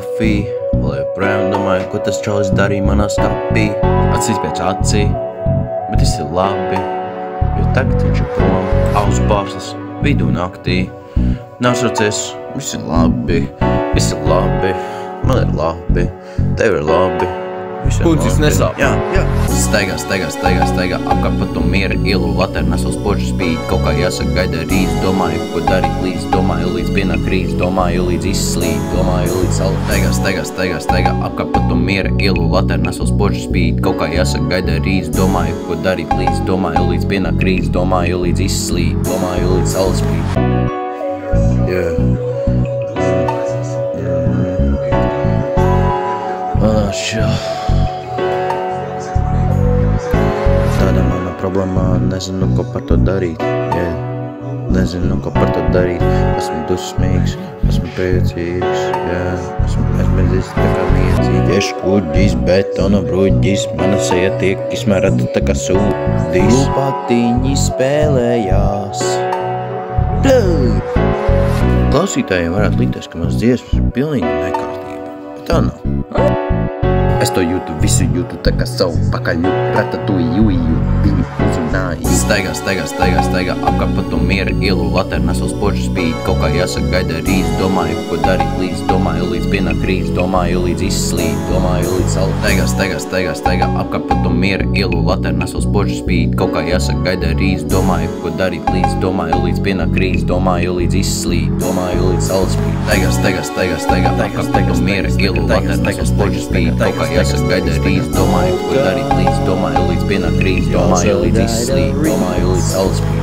kafiju. Vēl joprojām domāju, ko tas čalis darīja manā skapī. Acīs pēc acī, bet viss ir labi, jo tagad viņš ir prom. Ausu pārslas vidū naktī. Nāsrocies, viss ir labi, viss ir labi. Man ir labi, tev ir labi. Puncis nesāp. Jā. Staigā, apkārt pa to miera ielu, later nesos požu spīd. Kaut kā jāsaka gaida rīz, domāju, ko darīt līdz. Domāju, līdz pienāk krīz, domāju, līdz izslīd. Domāju, līdz saule. Staigā, apkārt pa to miera ielu, later nesos požu spīd. Kaut kā jāsaka gaida rīz, domāju, ko darīt līdz. Domāju, līdz pienāk krīz, domāju, līdz izslīd. Domāju, līdz saule spīd. Tāda mana problēma, nezinu, ko par to darīt. Nezinu, ko par to darīt. Esmu dusmīgs, esmu priecīgs. Esmu tā kā niecīgi. Iešu kuģis, betona bruģis. Mana seja tiek izmērata tā kā sūdis. Lupatiņi spēlējās. Klausītājiem varētu likties, ka mans dziesmas ir pilnīgi nekārtība. Bet tā nav. Es to jūtu, visu jūtu tā kā savu pakaļu, ratatuju, viņu uzrunāju. Staigā, apkārt pa to miera ielu, later nesos požu spīd. Kaut kā jāsaka gaida rīz, domāju, ko darīt līdz. Domāju, līdz pienāk krīz, domāju, līdz izslīd. Domāju, līdz saule. Staigā, apkārt pa to miera ielu, later nesos požu spīd. Kaut kā jāsaka gaida rīz, domāju, ko darīt līdz. Domāju, līdz pienāk krīz, domāju, līdz izslīd. Domāju, līdz saule spīd. Staigā, apkārt pa to miera ielu, later nesos požu spīd. Kaut kā jāsaka gaida rīz, domāju, ko darīt līdz. Domāju, līdz pienāk krīz, domāju, līdz izslīd. Domāju, līdz saule spīd.